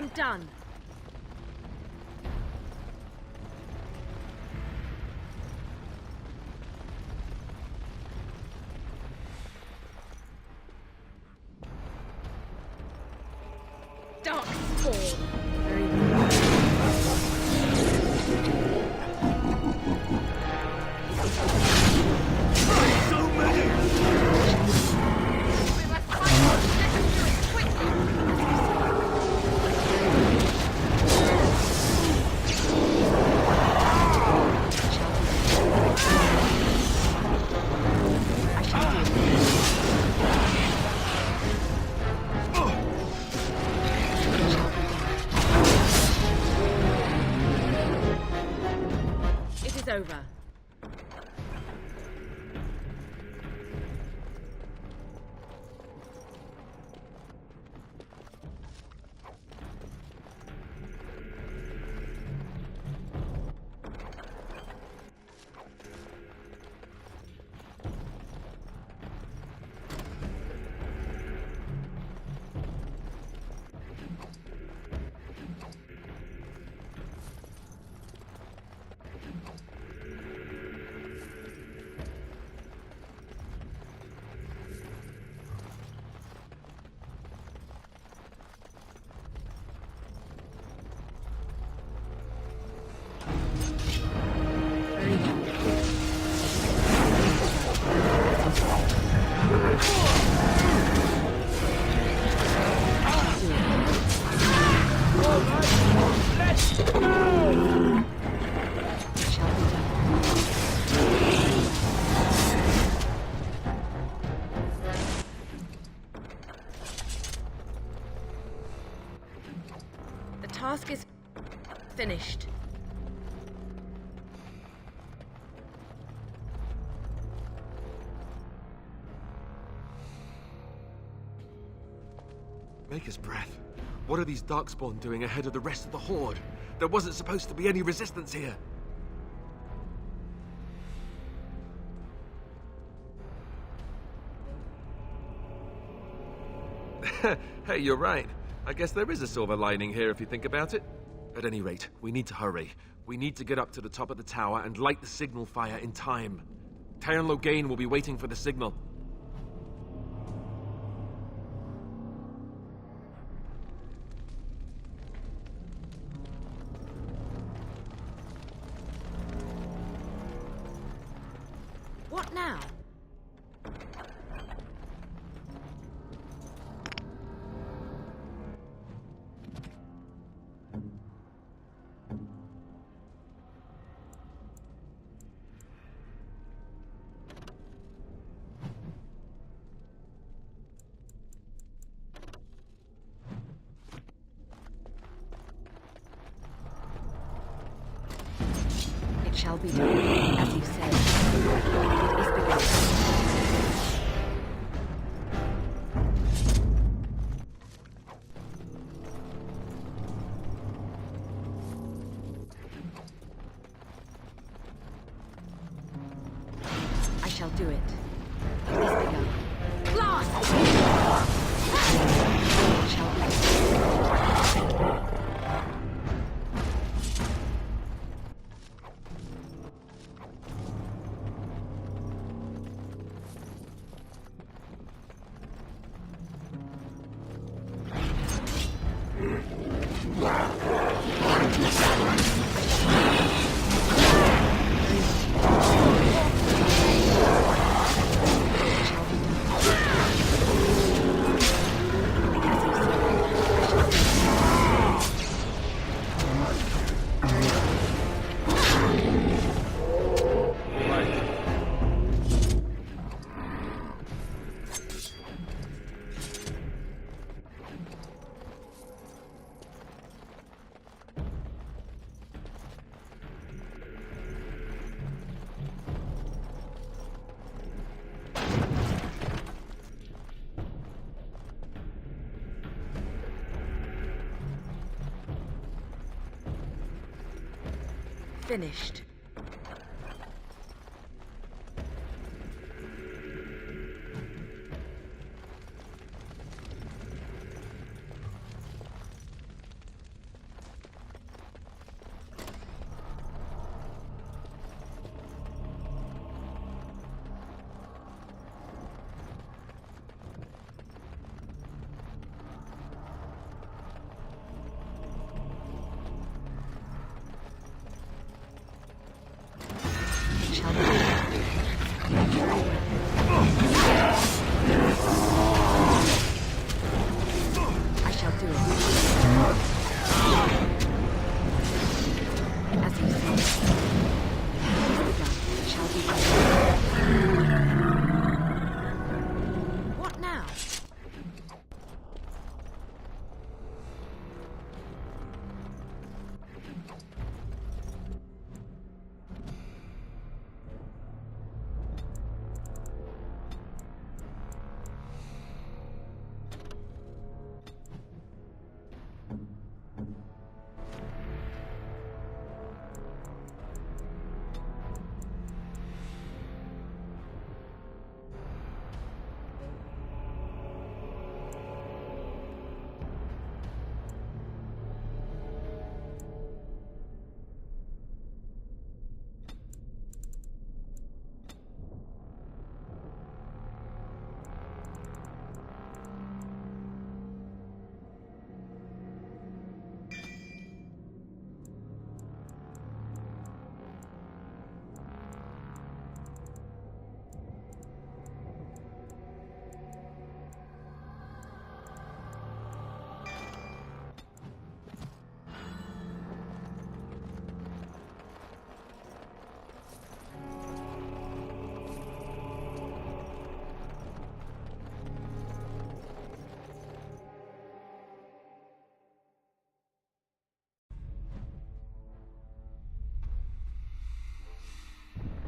I'm done. Dark spawn. Very well. So many! We must find out. Let us do it quickly. I shall do it. It is over. The task is finished. Maker's breath. What are these Darkspawn doing ahead of the rest of the Horde? There wasn't supposed to be any resistance here. Hey, you're right. I guess there is a silver lining here if you think about it. At any rate, we need to hurry. We need to get up to the top of the tower and light the signal fire in time. Tyron Loghain will be waiting for the signal. What now? It shall be done, as you said. It is begun. I shall do it. It is begun. Blast! It shall be done. Finished.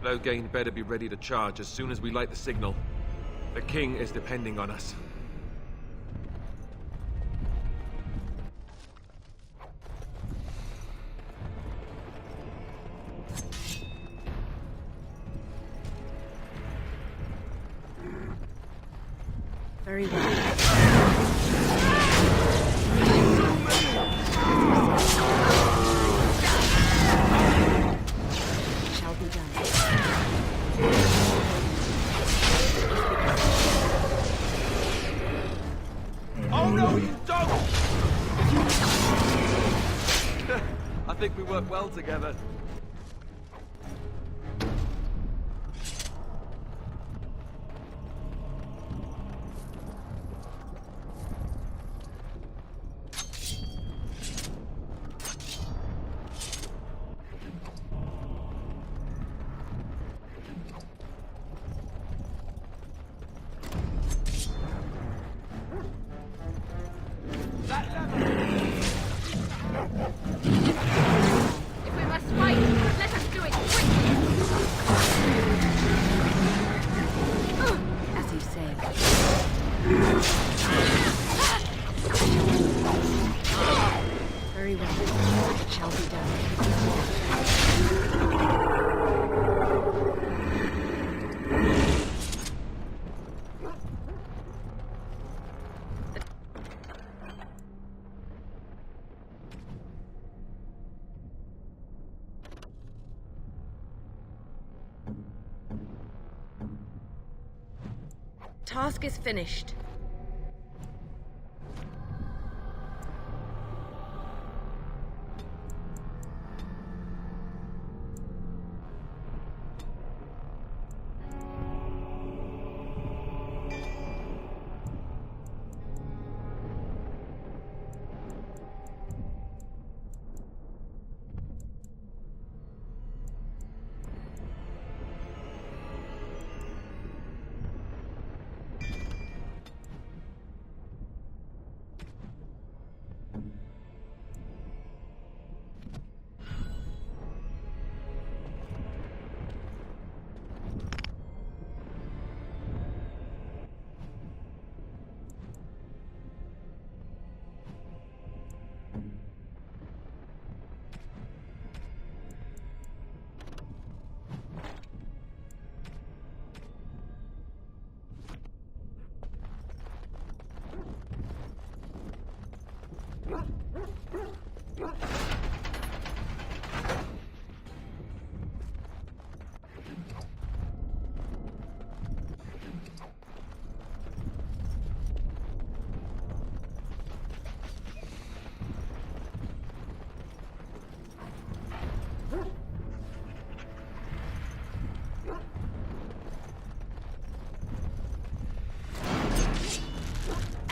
Logain better be ready to charge as soon as we light the signal. The king is depending on us. Very well. Shall be done. Oh no, you don't! I think we work well together. If we must fight, let us do it quickly! As you say. Very well. It shall be done. Task is finished.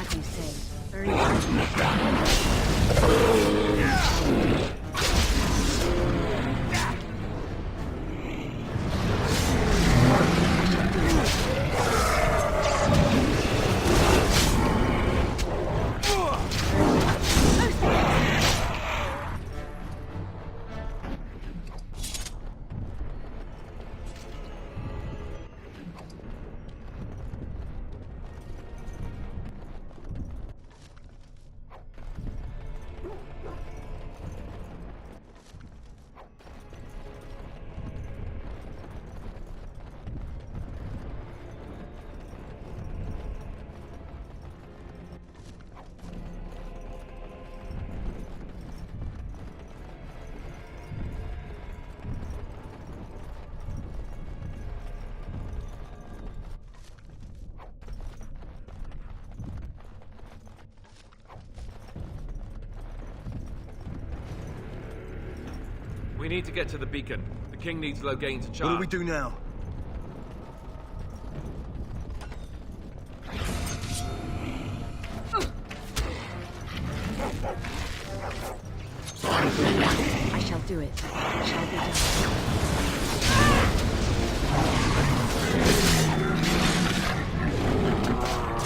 As you say. Very well. We need to get to the beacon. The king needs Logain to charge. What do we do now? I shall do it. It shall be done.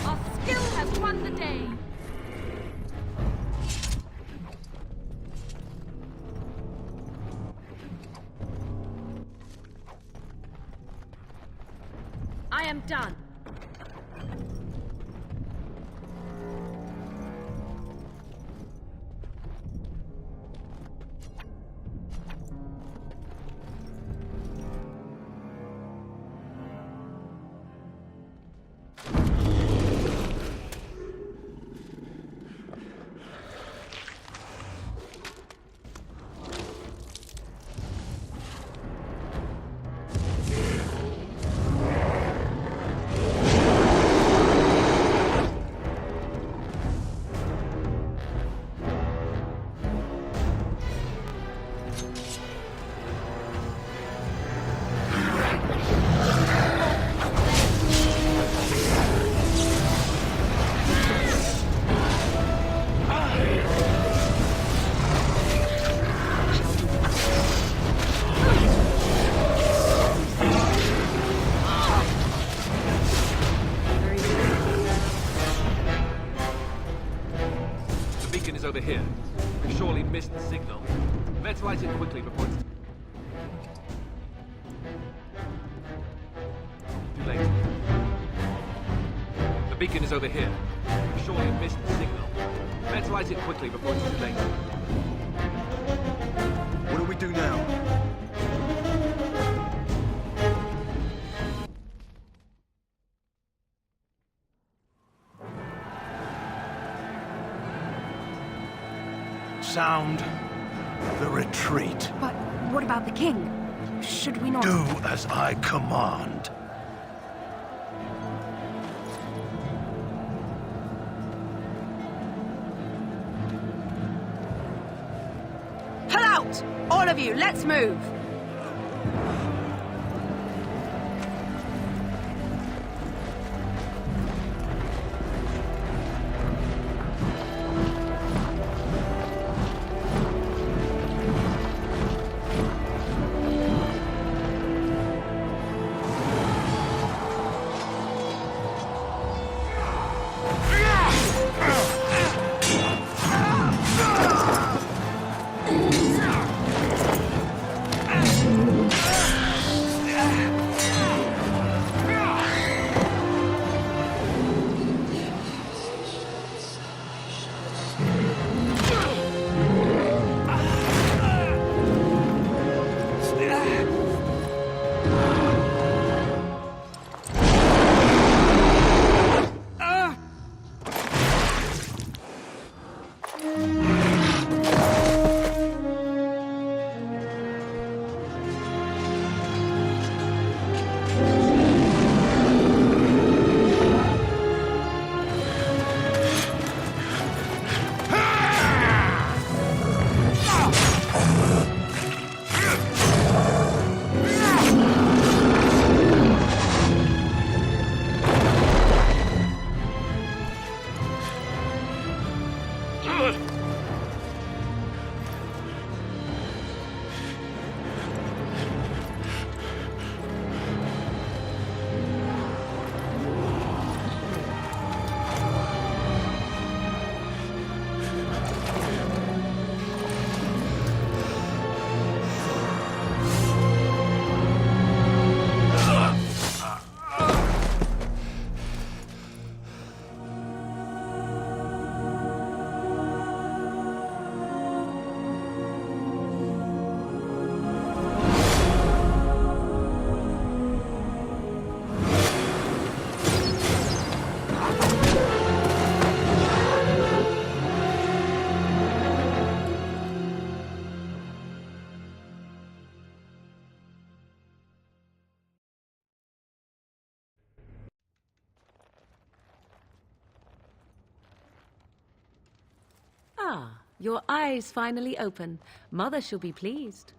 Our skill has won the day! I am done. Over here. We've surely missed the signal. Let's light it quickly before it's too late. The beacon is over here. We've surely missed the signal. Let's light it quickly before it's too late. What do we do now? Sound the retreat. But what about the king? Should we not... Do as I command. Pull out! All of you, let's move! Ah, your eyes finally open. Mother shall be pleased.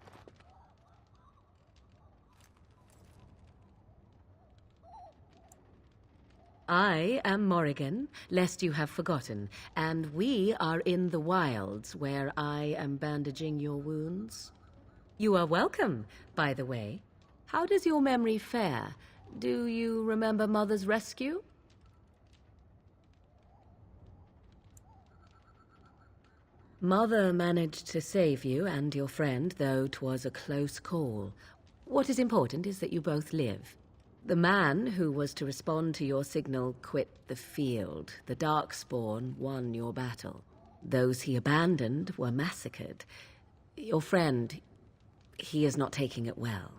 I am Morrigan, lest you have forgotten, and we are in the wilds where I am bandaging your wounds. You are welcome, by the way. How does your memory fare? Do you remember Mother's rescue? Mother managed to save you and your friend, though 'twas a close call. What is important is that you both live. The man who was to respond to your signal quit the field. The Darkspawn won your battle. Those he abandoned were massacred. Your friend, he is not taking it well.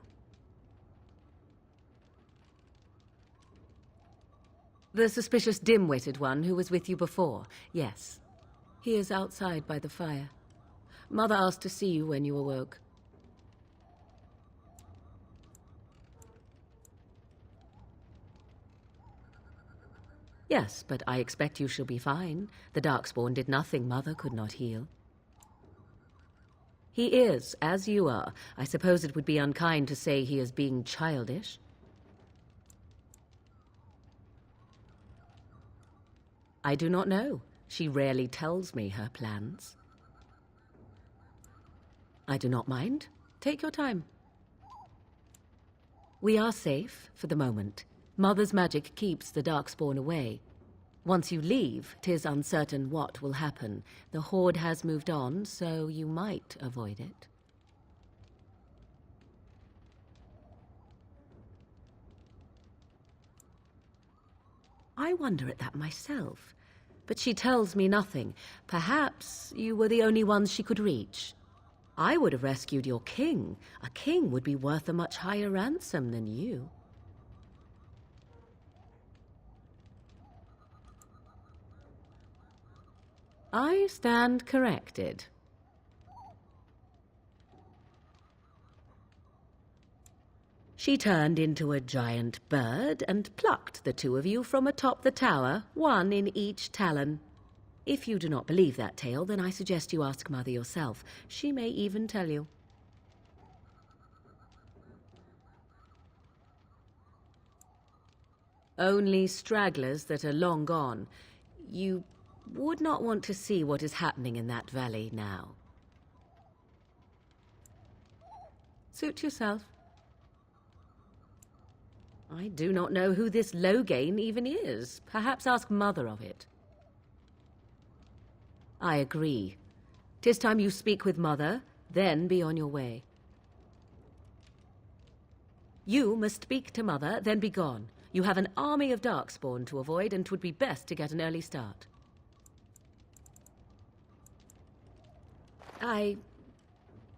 The suspicious dim-witted one who was with you before, yes. He is outside by the fire. Mother asked to see you when you awoke. Yes, but I expect you shall be fine. The Darkspawn did nothing Mother could not heal. He is, as you are. I suppose it would be unkind to say he is being childish. I do not know. She rarely tells me her plans. I do not mind. Take your time. We are safe for the moment. Mother's magic keeps the Darkspawn away. Once you leave, 'tis uncertain what will happen. The Horde has moved on, so you might avoid it. I wonder at that myself, but she tells me nothing. Perhaps you were the only ones she could reach. I would have rescued your king. A king would be worth a much higher ransom than you. I stand corrected. She turned into a giant bird and plucked the two of you from atop the tower, one in each talon. If you do not believe that tale, then I suggest you ask Mother yourself. She may even tell you. Only stragglers that are long gone. You would not want to see what is happening in that valley now. Suit yourself. I do not know who this Loghain even is. Perhaps ask Mother of it. I agree. 'Tis time you speak with Mother, then be on your way. You must speak to Mother, then be gone. You have an army of Darkspawn to avoid, and 'twould be best to get an early start.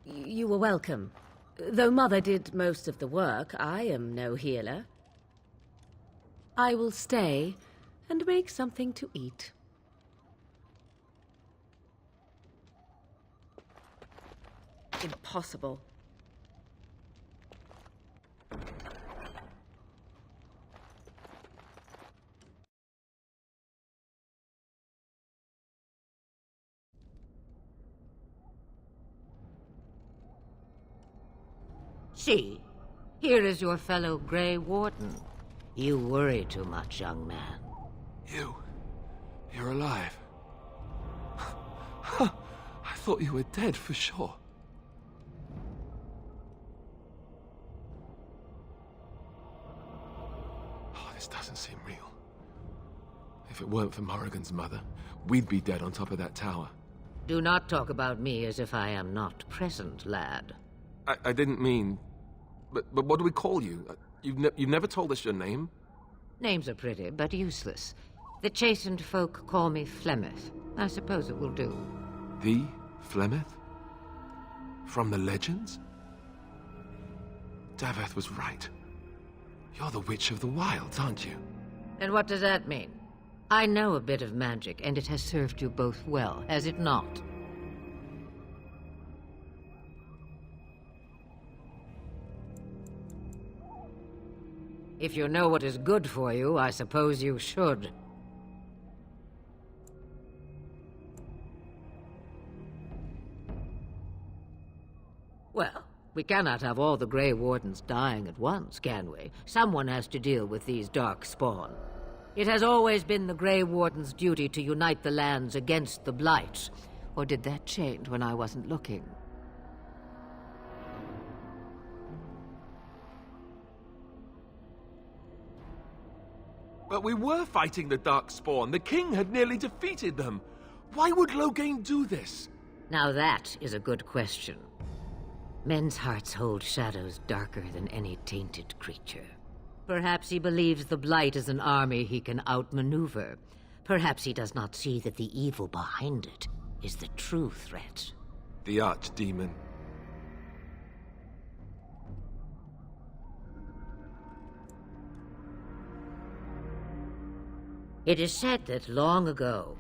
You were welcome. Though Mother did most of the work, I am no healer. I will stay and make something to eat. Impossible. See, here is your fellow Grey Warden. You worry too much, young man. You're alive. I thought you were dead for sure. Oh, this doesn't seem real. If it weren't for Morrigan's mother, we'd be dead on top of that tower. Do not talk about me as if I am not present, lad. I didn't mean... But what do we call you? You've never told us your name? Names are pretty, but useless. The chastened folk call me Flemeth. I suppose it will do. The Flemeth? From the legends? Daveth was right. You're the Witch of the Wilds, aren't you? And what does that mean? I know a bit of magic, and it has served you both well, has it not? If you know what is good for you, I suppose you should. Well, we cannot have all the Grey Wardens dying at once, can we? Someone has to deal with these Darkspawn. It has always been the Grey Warden's duty to unite the lands against the Blight. Or did that change when I wasn't looking? But we were fighting the Darkspawn. The king had nearly defeated them. Why would Loghain do this? Now that is a good question. Men's hearts hold shadows darker than any tainted creature. Perhaps he believes the Blight is an army he can outmaneuver. Perhaps he does not see that the evil behind it is the true threat. The Archdemon. It is said that long ago,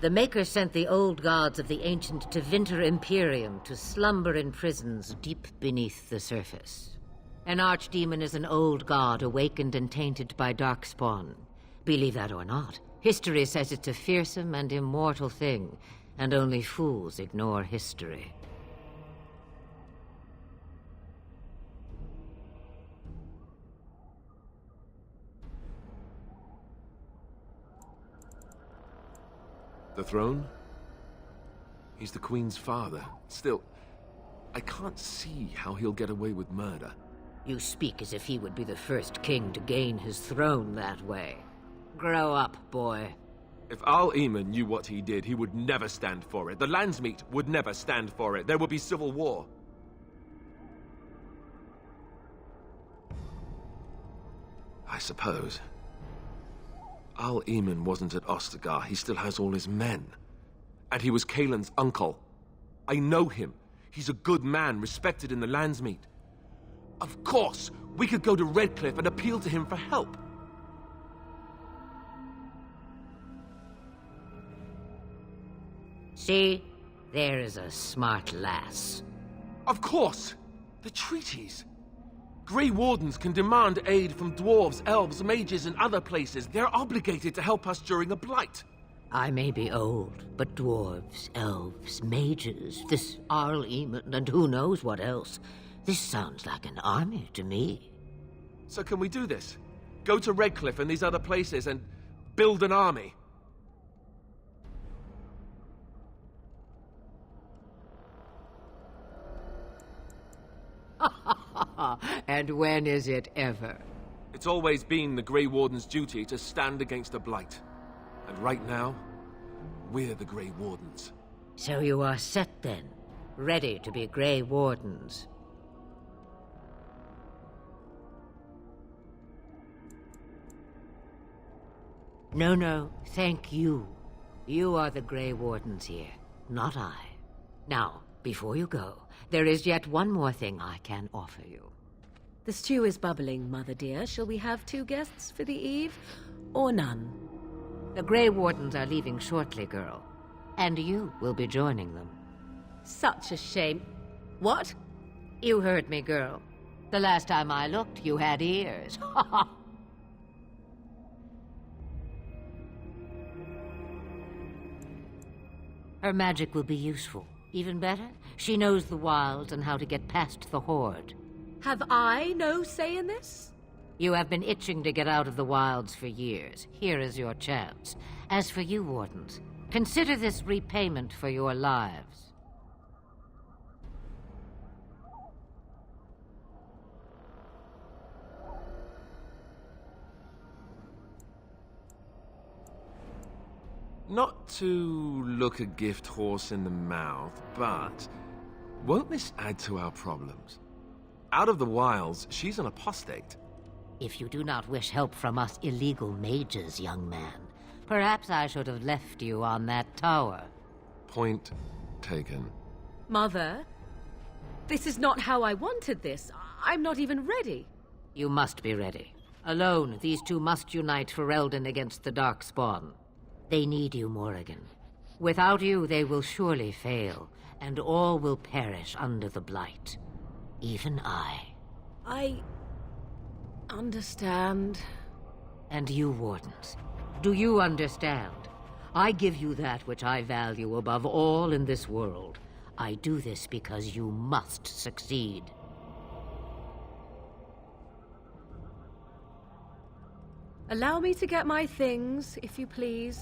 the Maker sent the old gods of the ancient Tevinter Imperium to slumber in prisons deep beneath the surface. An archdemon is an old god awakened and tainted by darkspawn. Believe that or not, history says it's a fearsome and immortal thing, and only fools ignore history. The throne? He's the Queen's father. Still, I can't see how he'll get away with murder. You speak as if he would be the first king to gain his throne that way. Grow up, boy. If Al-Eamon knew what he did, he would never stand for it. The Landsmeet would never stand for it. There would be civil war. I suppose. Al-Eamon wasn't at Ostagar. He still has all his men. And he was Kaelin's uncle. I know him. He's a good man, respected in the Landsmeet. Of course, we could go to Redcliffe and appeal to him for help. See? There is a smart lass. Of course! The treaties! Grey Wardens can demand aid from dwarves, elves, mages, and other places. They're obligated to help us during a blight. I may be old, but dwarves, elves, mages, this Al-Eamon, and who knows what else. This sounds like an army to me. So can we do this? Go to Redcliffe and these other places and build an army? And when is it ever? It's always been the Grey Warden's duty to stand against the Blight. And right now, we're the Grey Wardens. So you are set then, ready to be Grey Wardens. No, thank you. You are the Grey Wardens here, not I. Now, before you go, there is yet one more thing I can offer you. The stew is bubbling, Mother dear. Shall we have 2 guests for the eve, or none? The Grey Wardens are leaving shortly, girl. And you will be joining them. Such a shame. What? You heard me, girl. The last time I looked, you had ears. Her magic will be useful. Even better, she knows the wilds and how to get past the Horde. Have I no say in this? You have been itching to get out of the wilds for years. Here is your chance. As for you, Wardens, consider this repayment for your lives. Not to look a gift horse in the mouth, but won't this add to our problems? Out of the wilds, she's an apostate. If you do not wish help from us illegal mages, young man, perhaps I should have left you on that tower. Point taken. Mother, this is not how I wanted this. I'm not even ready. You must be ready. Alone, these two must unite for Eldon against the Darkspawn. They need you, Morrigan. Without you, they will surely fail, and all will perish under the Blight. Even I. I understand. And you, Wardens, do you understand? I give you that which I value above all in this world. I do this because you must succeed. Allow me to get my things, if you please.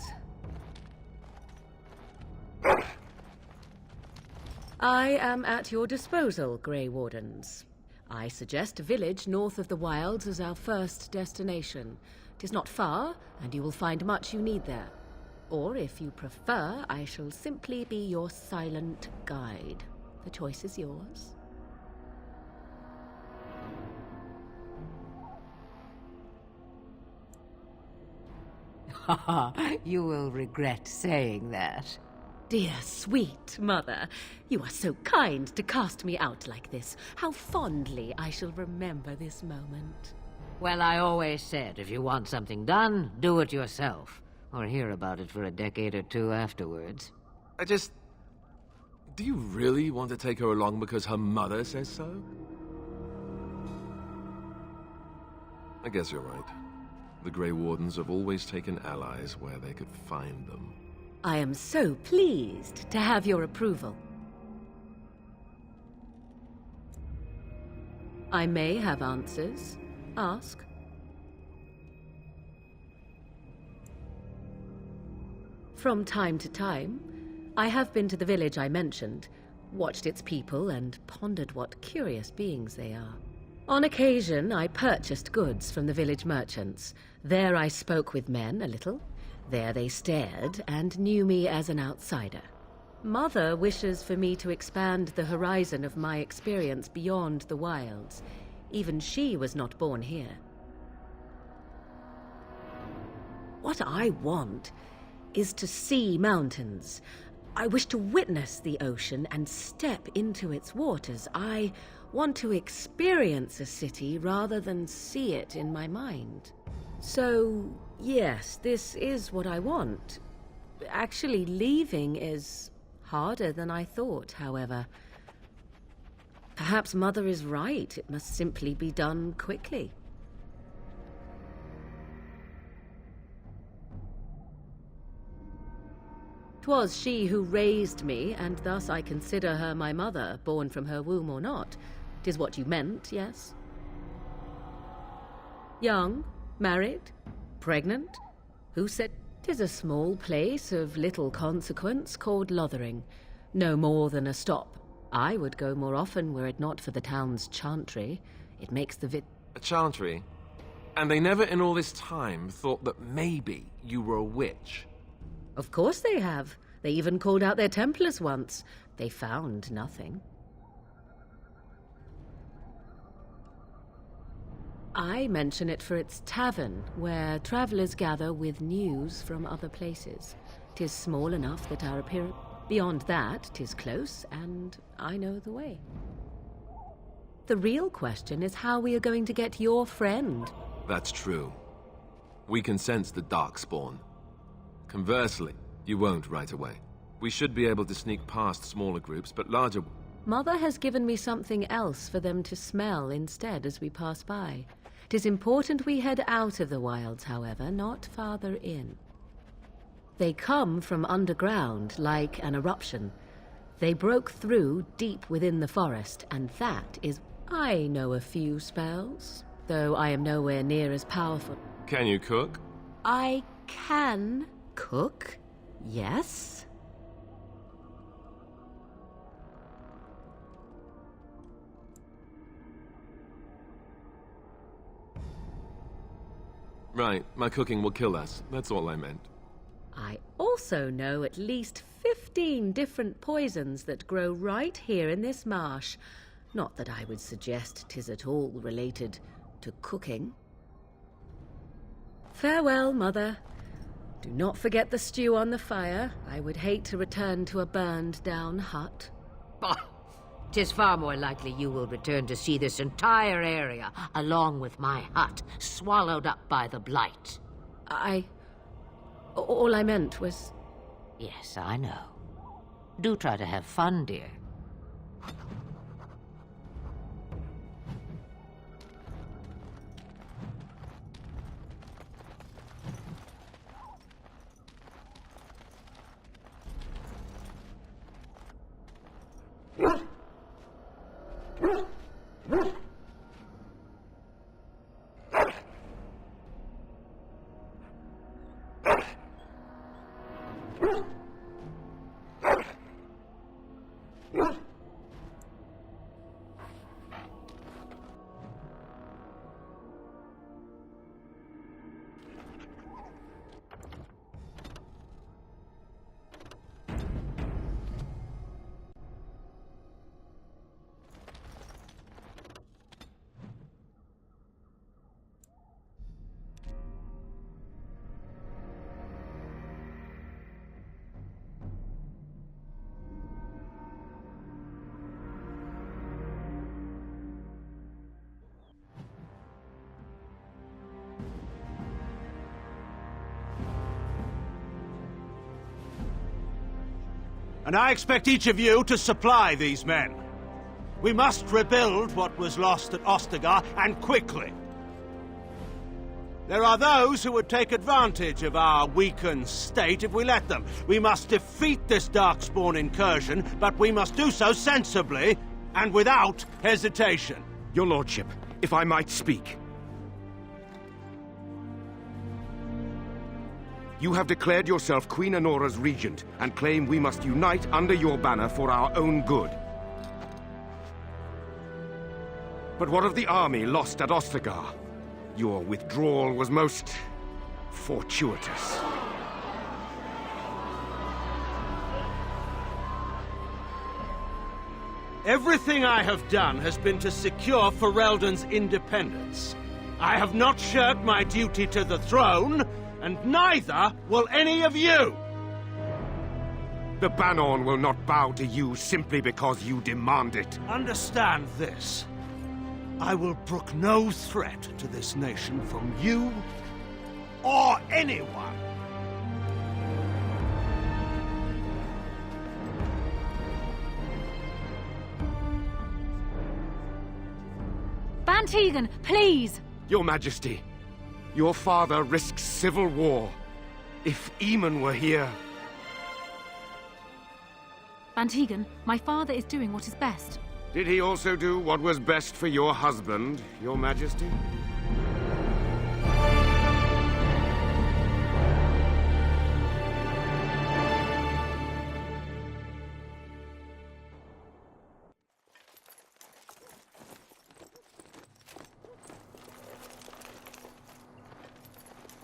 I am at your disposal, Grey Wardens. I suggest a village north of the wilds as our first destination. It is not far, and you will find much you need there. Or, if you prefer, I shall simply be your silent guide. The choice is yours. You will regret saying that. Dear, sweet mother, you are so kind to cast me out like this. How fondly I shall remember this moment. Well, I always said, if you want something done, do it yourself. Or hear about it for a decade or two afterwards. Do you really want to take her along because her mother says so? I guess you're right. The Grey Wardens have always taken allies where they could find them. I am so pleased to have your approval. I may have answers. Ask. From time to time, I have been to the village I mentioned, watched its people, and pondered what curious beings they are. On occasion, I purchased goods from the village merchants. There I spoke with men a little. There they stared and knew me as an outsider. Mother wishes for me to expand the horizon of my experience beyond the wilds. Even she was not born here. What I want is to see mountains. I wish to witness the ocean and step into its waters. I want to experience a city rather than see it in my mind. So, yes, this is what I want. Actually, leaving is harder than I thought, however. Perhaps Mother is right. It must simply be done quickly. "'Twas she who raised me, and thus I consider her my mother, born from her womb or not. 'Tis what you meant, yes? Young, married, pregnant? Who said? 'Tis a small place of little consequence called Lothering. No more than a stop. I would go more often were it not for the town's chantry. It makes the A chantry? And they never in all this time thought that maybe you were a witch? Of course they have. They even called out their Templars once. They found nothing. I mention it for its tavern, where travellers gather with news from other places. 'Tis small enough that our appearance... Beyond that, 'tis close, and I know the way. The real question is how we are going to get your friend. That's true. We can sense the Darkspawn. Conversely, you won't right away. We should be able to sneak past smaller groups, but larger... Mother has given me something else for them to smell instead as we pass by. 'Tis important we head out of the wilds, however, not farther in. They come from underground, like an eruption. They broke through deep within the forest, and that is... I know a few spells, though I am nowhere near as powerful. Can you cook? I can cook, yes. Right, my cooking will kill us. That's all I meant. I also know at least 15 different poisons that grow right here in this marsh. Not that I would suggest 'tis at all related to cooking. Farewell, Mother. Do not forget the stew on the fire. I would hate to return to a burned-down hut. Bah! 'Tis far more likely you will return to see this entire area, along with my hut, swallowed up by the blight. All I meant was... Yes, I know. Do try to have fun, dear. And I expect each of you to supply these men. We must rebuild what was lost at Ostagar, and quickly. There are those who would take advantage of our weakened state if we let them. We must defeat this Darkspawn incursion, but we must do so sensibly and without hesitation. Your lordship, if I might speak. You have declared yourself Queen Honora's regent, and claim we must unite under your banner for our own good. But what of the army lost at Ostagar? Your withdrawal was most fortuitous. Everything I have done has been to secure Ferelden's independence. I have not shirked my duty to the throne, and neither will any of you! The Bannorn will not bow to you simply because you demand it. Understand this. I will brook no threat to this nation from you or anyone. Bantegan, please! Your Majesty, your father risks civil war. If Eamon were here... Bantegan, my father is doing what is best. Did he also do what was best for your husband, Your Majesty?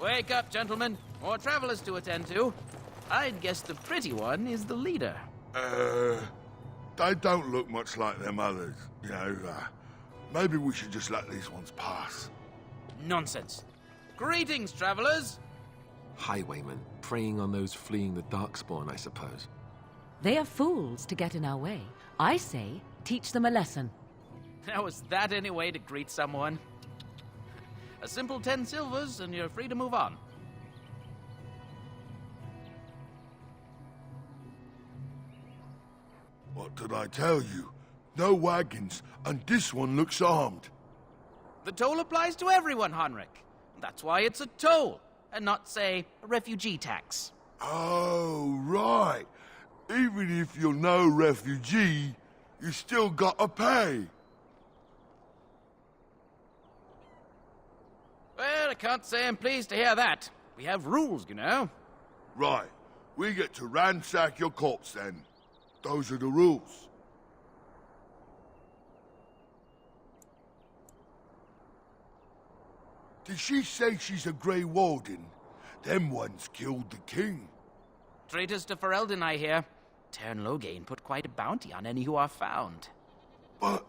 Wake up, gentlemen. More travelers to attend to. I'd guess the pretty one is the leader. They don't look much like them others, you know. Maybe we should just let these ones pass. Nonsense. Greetings, travelers. Highwaymen, preying on those fleeing the Darkspawn, I suppose. They are fools to get in our way. I say, teach them a lesson. Now, is that any way to greet someone? A simple 10 silvers, and you're free to move on. What did I tell you? No wagons, and this one looks armed. The toll applies to everyone, Heinrich. That's why it's a toll, and not, say, a refugee tax. Oh, right. Even if you're no refugee, you still gotta pay. Well, I can't say I'm pleased to hear that. We have rules, you know. Right. We get to ransack your corpse then. Those are the rules. Did she say she's a Grey Warden? Them ones killed the king. Traitors to Ferelden, I hear. Tern Loghain put quite a bounty on any who are found. But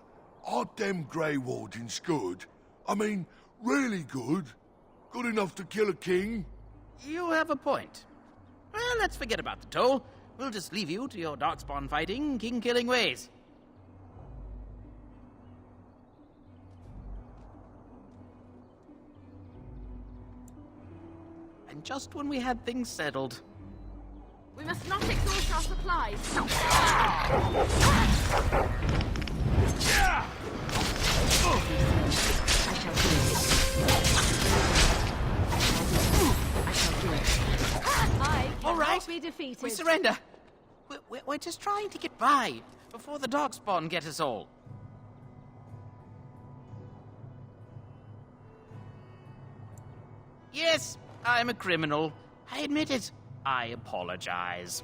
are them Grey Wardens good? I mean, really good? Good enough to kill a king? You have a point. Well, let's forget about the toll. We'll just leave you to your Darkspawn fighting, king-killing ways. And just when we had things settled... We must not exhaust our supplies. I shall do it. I shall do it. I All right. cannot be defeated. We surrender. We're just trying to get by before the Darkspawn get us all. Yes, I'm a criminal. I admit it. I apologize.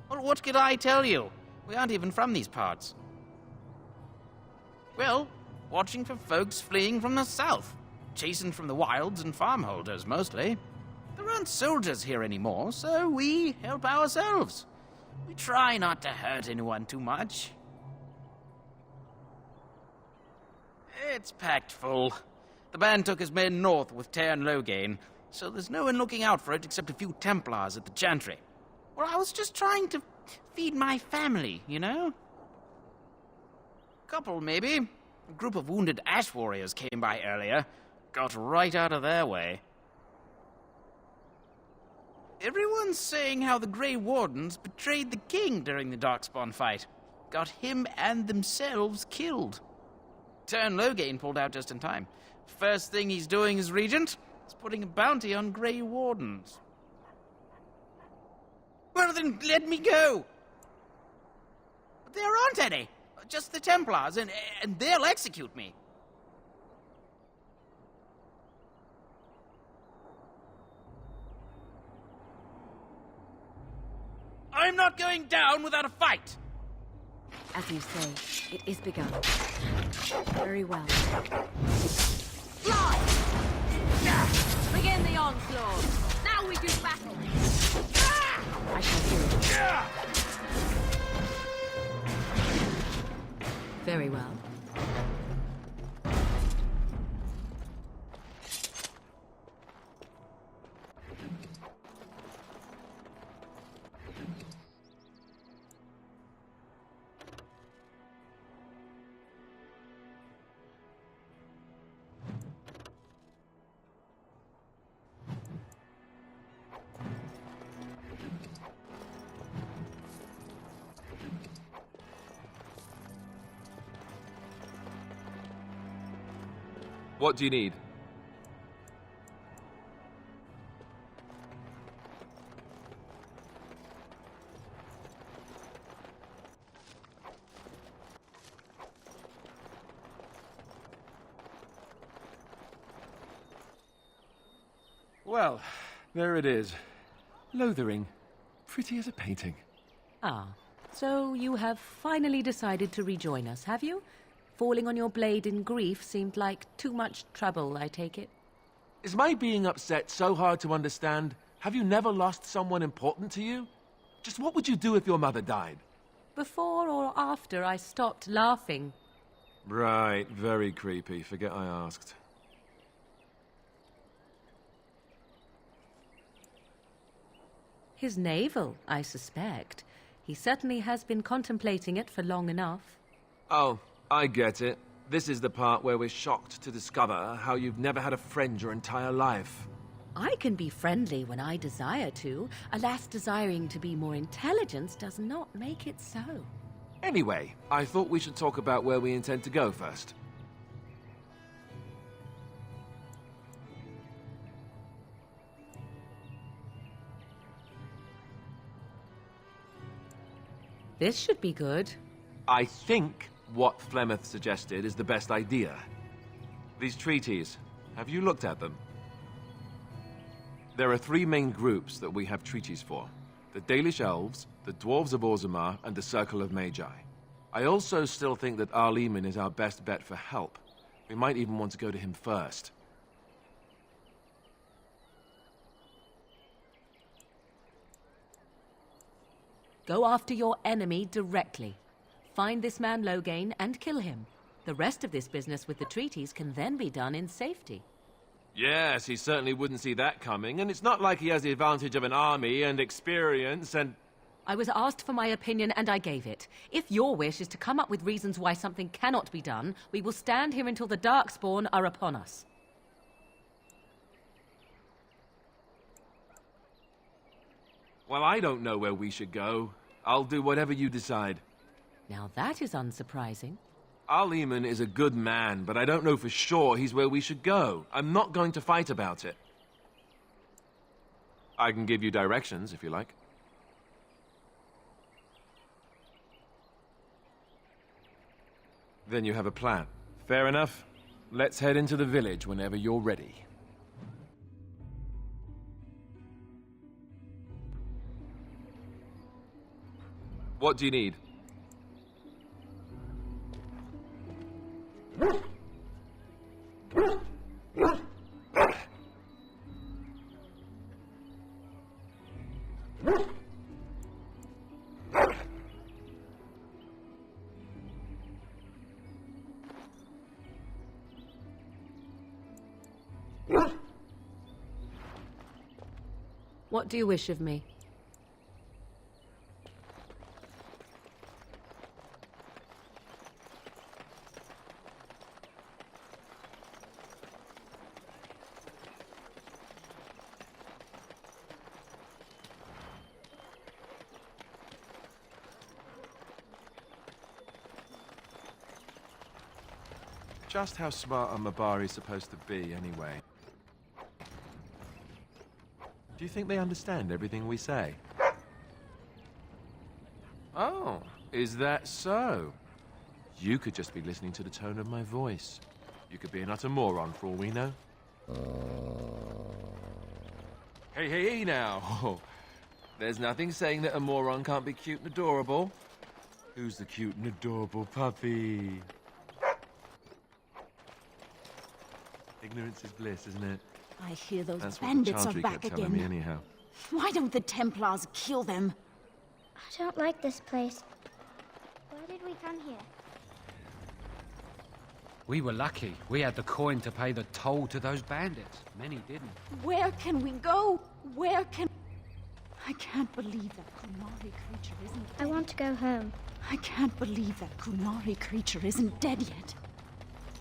Well, what could I tell you? We aren't even from these parts. Well, watching for folks fleeing from the south. Chasing from the wilds and farmholders, mostly. There aren't soldiers here anymore, so we help ourselves. We try not to hurt anyone too much. It's packed full. The band took his men north with Tern Loghain, so there's no one looking out for it except a few Templars at the Chantry. Well, I was just trying to feed my family, you know? Couple, maybe. A group of wounded ash warriors came by earlier. Got right out of their way. Everyone's saying how the Grey Wardens betrayed the king during the Darkspawn fight. Got him and themselves killed. Tern Loghain pulled out just in time. First thing he's doing as regent is putting a bounty on Grey Wardens. Well then, let me go! There aren't any. Just the Templars, and they'll execute me. I'm not going down without a fight! As you say, it is begun. Very well. Fly! Begin the onslaught! Now we do battle! I shall do it. Very well. What do you need? Well, there it is. Lothering. Pretty as a painting. Ah, so you have finally decided to rejoin us, have you? Falling on your blade in grief seemed like too much trouble, I take it. Is my being upset so hard to understand? Have you never lost someone important to you? Just what would you do if your mother died? Before or after I stopped laughing. Right, very creepy. Forget I asked. His navel, I suspect. He certainly has been contemplating it for long enough. Oh, I get it. This is the part where we're shocked to discover how you've never had a friend your entire life. I can be friendly when I desire to. Alas, desiring to be more intelligent does not make it so. Anyway, I thought we should talk about where we intend to go first. This should be good. I think what Flemeth suggested is the best idea. These treaties, have you looked at them? There are three main groups that we have treaties for. The Dalish Elves, the Dwarves of Orzammar, and the Circle of Magi. I also still think that Arleman is our best bet for help. We might even want to go to him first. Go after your enemy directly. Find this man Loghain and kill him. The rest of this business with the treaties can then be done in safety. Yes, he certainly wouldn't see that coming, and it's not like he has the advantage of an army and experience and... I was asked for my opinion and I gave it. If your wish is to come up with reasons why something cannot be done, we will stand here until the Darkspawn are upon us. Well, I don't know where we should go. I'll do whatever you decide. Now that is unsurprising. Arleman is a good man, but I don't know for sure he's where we should go. I'm not going to fight about it. I can give you directions, if you like. Then you have a plan. Fair enough. Let's head into the village whenever you're ready. What do you need? What do you wish of me? Just how smart are Mabari supposed to be, anyway? Do you think they understand everything we say? Oh, is that so? You could just be listening to the tone of my voice. You could be an utter moron for all we know. Hey, now. There's nothing saying that a moron can't be cute and adorable. Who's the cute and adorable puppy? Ignorance is bliss, isn't it? I hear those That's what the bandits are Chantry back kept telling me again. anyhow. Why don't the Templars kill them? I don't like this place. Why did we come here? We were lucky. We had the coin to pay the toll to those bandits. Many didn't. Where can we go? Where can... I can't believe that Kunari creature isn't dead. I want to go home. I can't believe that Kunari creature isn't dead yet.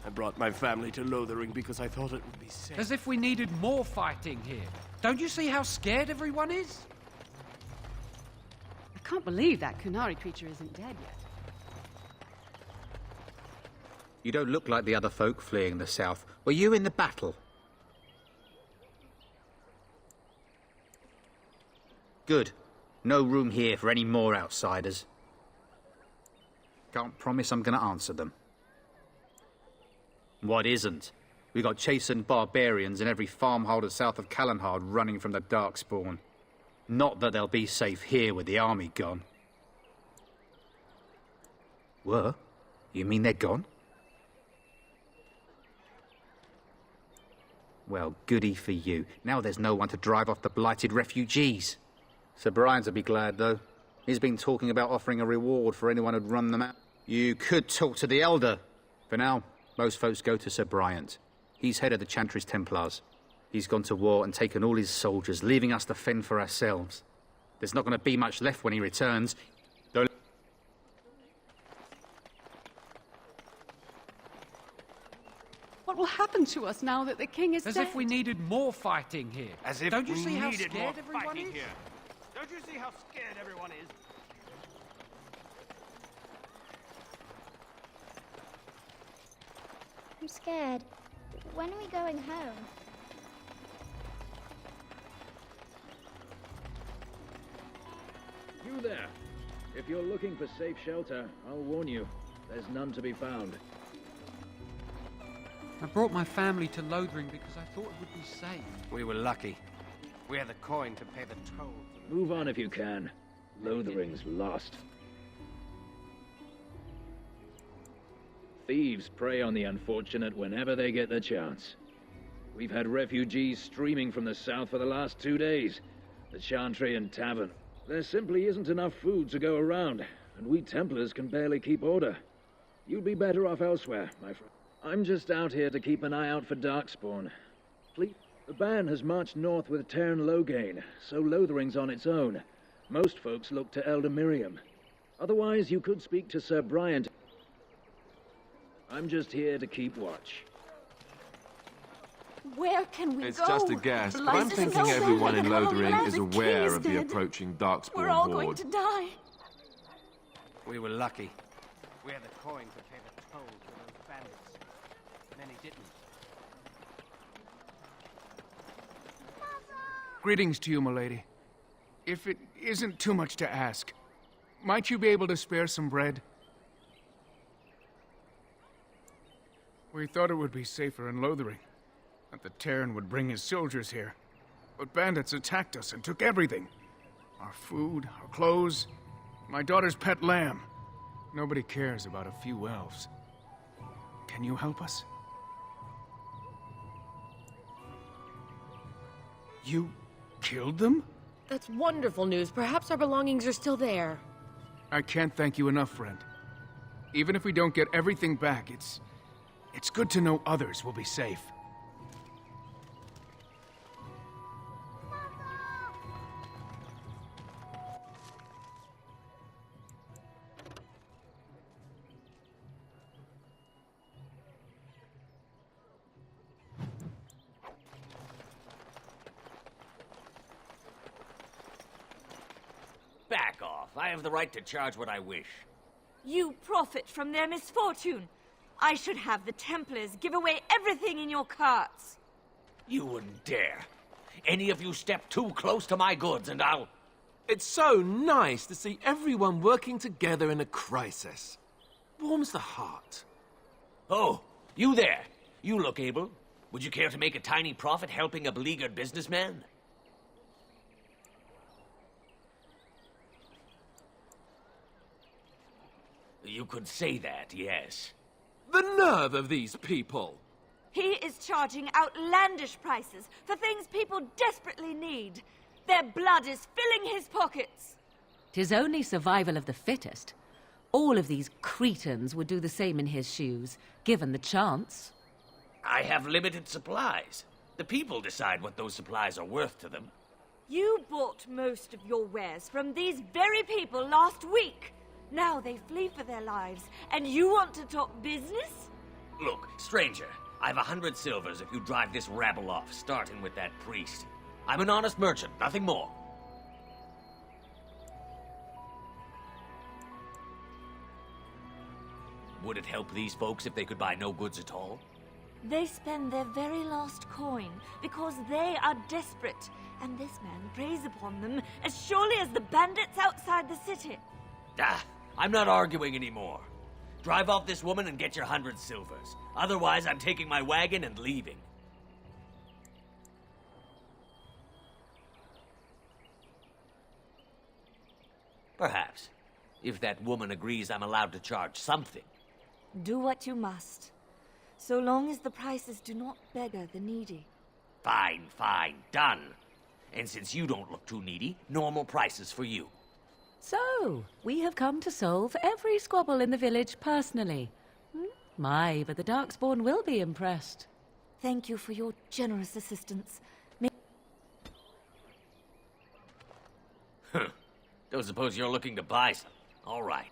I brought my family to Lothering because I thought it would be safe. As if we needed more fighting here. Don't you see how scared everyone is? I can't believe that Kunari creature isn't dead yet. You don't look like the other folk fleeing the south. Were you in the battle? Good. No room here for any more outsiders. Can't promise I'm going to answer them. What isn't? We got chastened barbarians in every farmholder south of Callanhard running from the Darkspawn. Not that they'll be safe here with the army gone. Were? You mean they're gone? Well, goody for you. Now there's no one to drive off the blighted refugees. Sir Brian'll be glad, though. He's been talking about offering a reward for anyone who'd run them out. You could talk to the Elder. For now, most folks go to Sir Bryant. He's head of the Chantry's Templars. He's gone to war and taken all his soldiers, leaving us to fend for ourselves. There's not going to be much left when he returns. Don't... What will happen to us now that the king is As dead? if we needed more fighting here. As if Don't you we see how needed scared more everyone fighting is? here. Don't you see how scared everyone is? I'm scared. When are we going home? You there! If you're looking for safe shelter, I'll warn you, there's none to be found. I brought my family to Lothering because I thought it would be safe. We were lucky. We had the coin to pay the toll. Move on if you can. Lothering's lost. Thieves prey on the unfortunate whenever they get the chance. We've had refugees streaming from the south for the last 2 days. The Chantry and Tavern. There simply isn't enough food to go around, and we Templars can barely keep order. You'd be better off elsewhere, my friend. I'm just out here to keep an eye out for Darkspawn. Please. The band has marched north with Terran Loghain, so Lothering's on its own. Most folks look to Elder Miriam. Otherwise, you could speak to Sir Bryant. I'm just here to keep watch. Where can we It's go? just a guess, but I'm License thinking no everyone in better. Lothering is The aware king of the dead. approaching Darkspawn We're all horde. going to die. We were lucky. We had the coin to pay the toll to those bandits. Many didn't. Greetings to you, milady. If it isn't too much to ask, might you be able to spare some bread? We thought it would be safer in Lothering, that the Terran would bring his soldiers here. But bandits attacked us and took everything. Our food, our clothes, my daughter's pet lamb. Nobody cares about a few elves. Can you help us? You killed them? That's wonderful news. Perhaps our belongings are still there. I can't thank you enough, friend. Even if we don't get everything back, it's good to know others will be safe. Back off. I have the right to charge what I wish. You profit from their misfortune. I should have the Templars give away everything in your carts. You wouldn't dare. Any of you step too close to my goods and I'll... It's so nice to see everyone working together in a crisis. Warms the heart. Oh, you there. You look able. Would you care to make a tiny profit helping a beleaguered businessman? You could say that, yes. The nerve of these people! He is charging outlandish prices for things people desperately need. Their blood is filling his pockets. 'Tis only survival of the fittest. All of these cretins would do the same in his shoes, given the chance. I have limited supplies. The people decide what those supplies are worth to them. You bought most of your wares from these very people last week. Now they flee for their lives, and you want to talk business? Look, stranger, I've 100 silvers if you drive this rabble off, starting with that priest. I'm an honest merchant, nothing more. Would it help these folks if they could buy no goods at all? They spend their very last coin because they are desperate, and this man preys upon them as surely as the bandits outside the city. Ah, I'm not arguing anymore. Drive off this woman and get your 100 silvers. Otherwise, I'm taking my wagon and leaving. Perhaps. If that woman agrees I'm allowed to charge something. Do what you must, so long as the prices do not beggar the needy. Fine, fine, done. And since you don't look too needy, normal prices for you. So, we have come to solve every squabble in the village personally. My, but the Darkspawn will be impressed. Thank you for your generous assistance. Don't suppose you're looking to buy some. All right.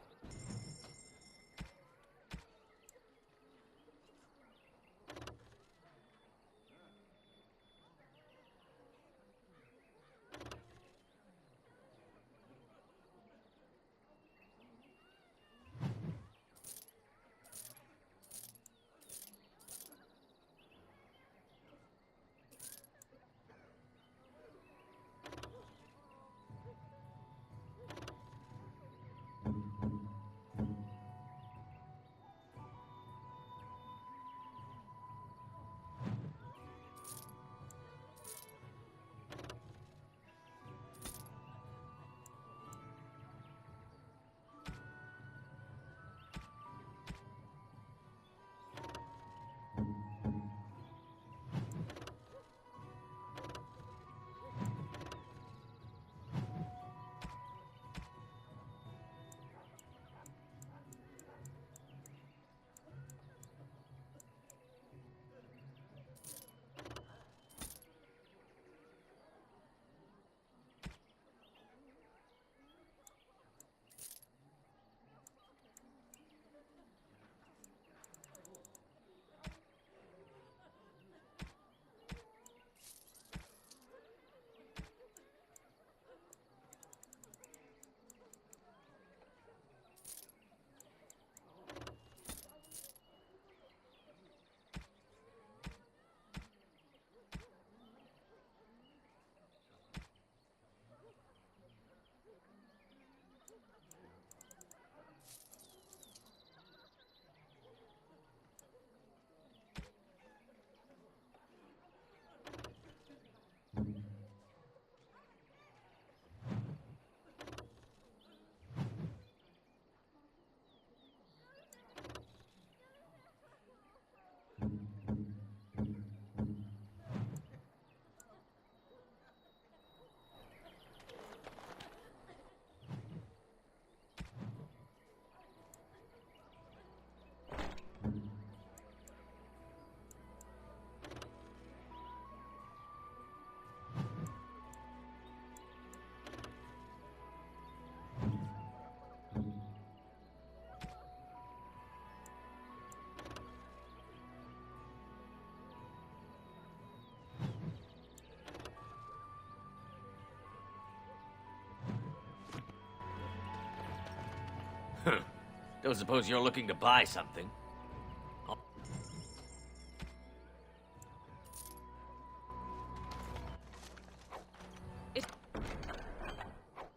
Don't suppose you're looking to buy something.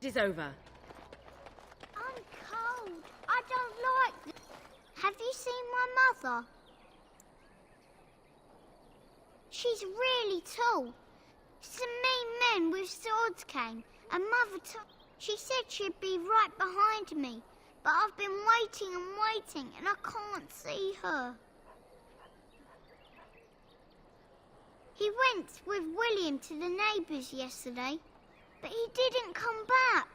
It is over. I'm cold. I don't like this. Have you seen my mother? She's really tall. Some mean men with swords came, and she said she'd be right behind me, but I've been waiting and waiting, and I can't see her. He went with William to the neighbours yesterday, but he didn't come back.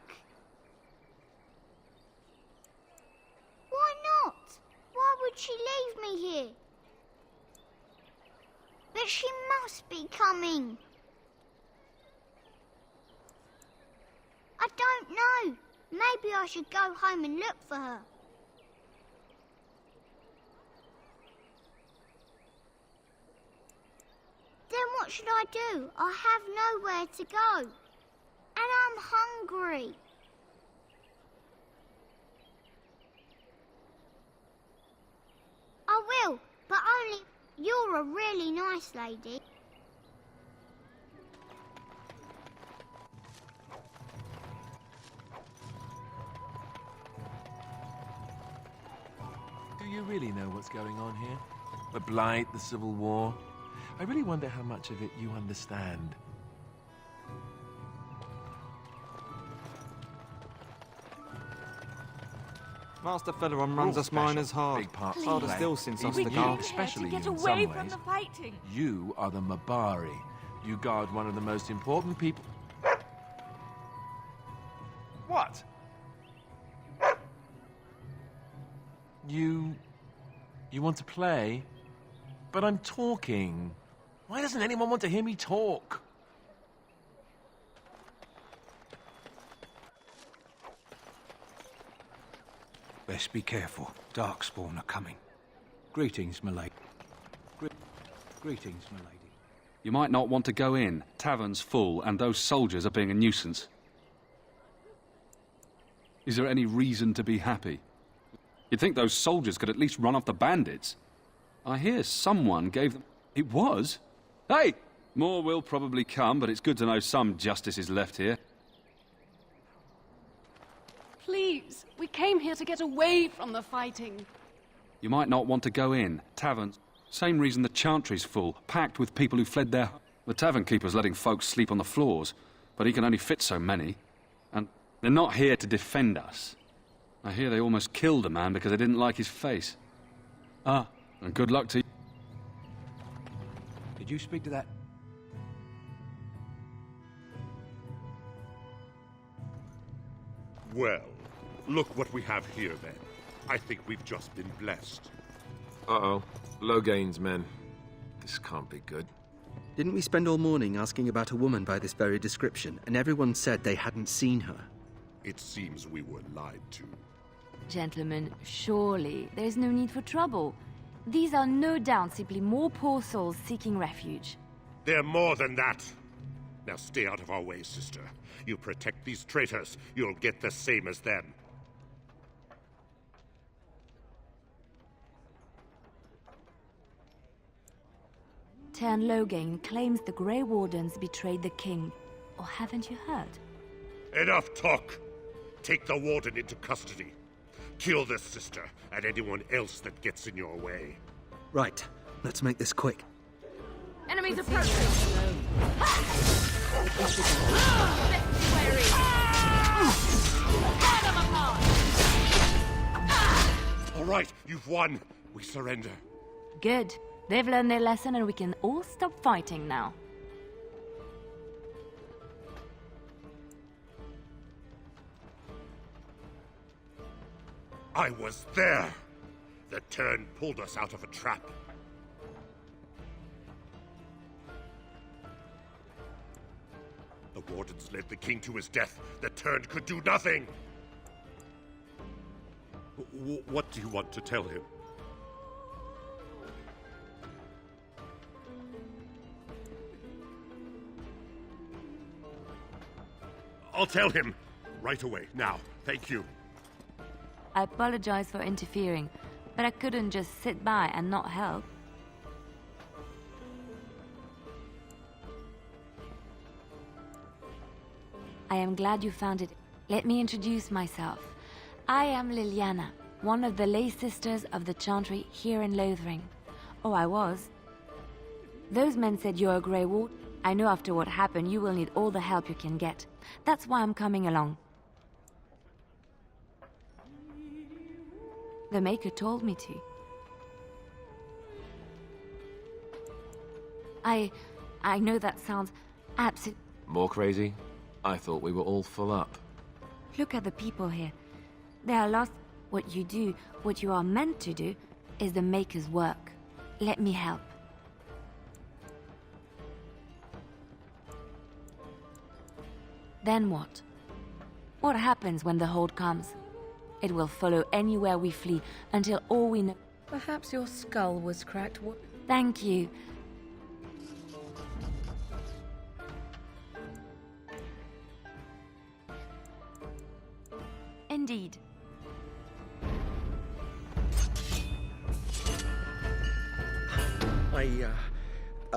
Why not? Why would she leave me here? But she must be coming. I don't know. Maybe I should go home and look for her. Then what should I do? I have nowhere to go. And I'm hungry. I will, but only you're a really nice lady. Do you really know what's going on here? The Blight, the Civil War? I really wonder how much of it you understand. Master Federon runs us miners hard. Harder still since Ostergar. Especially get in away some from ways. the fighting. You are the Mabari. You guard one of the most important people... What? You want to play? But I'm talking. Why doesn't anyone want to hear me talk? Best be careful. Darkspawn are coming. Greetings, m'lady. Greetings, m'lady. You might not want to go in. Tavern's full, and those soldiers are being a nuisance. Is there any reason to be happy? You'd think those soldiers could at least run off the bandits. I hear someone gave them... It was? Hey! More will probably come, but it's good to know some justice is left here. Please, we came here to get away from the fighting. You might not want to go in. Taverns. Same reason the Chantry's full, packed with people who fled their... The tavern keeper's letting folks sleep on the floors, but he can only fit so many. And they're not here to defend us. I hear they almost killed a man because they didn't like his face. Ah, and good luck to you. Did you speak to that? Well, look what we have here, then. I think we've just been blessed. Uh-oh. Logain's men. This can't be good. Didn't we spend all morning asking about a woman by this very description, and everyone said they hadn't seen her? It seems we were lied to. Gentlemen, surely there's no need for trouble. These are no doubt simply more poor souls seeking refuge. They're more than that. Now stay out of our way, sister. You protect these traitors, you'll get the same as them. Tern Logain claims the Grey Wardens betrayed the king. Or haven't you heard? Enough talk! Take the Warden into custody. Kill this sister and anyone else that gets in your way. Right. Let's make this quick. Enemies approaching! All right, you've won. We surrender. Good. They've learned their lesson and we can all stop fighting now. I was there. The Tern pulled us out of a trap. The Wardens led the king to his death. The Tern could do nothing. What do you want to tell him? I'll tell him. Right away, now. Thank you. I apologize for interfering, but I couldn't just sit by and not help. I am glad you found it Let me introduce myself. I am Liliana, one of the lay sisters of the Chantry here in Lothering. Oh, I was. Those men said you're a Grey Ward. I know after what happened you will need all the help you can get. That's why I'm coming along. The Maker told me to. I know that sounds absolute. More crazy? I thought we were all full up. Look at the people here. They are lost. What you do, what you are meant to do, is the Maker's work. Let me help. Then what? What happens when the Horde comes? It will follow anywhere we flee until all we know. Perhaps your skull was cracked. Thank you. Indeed.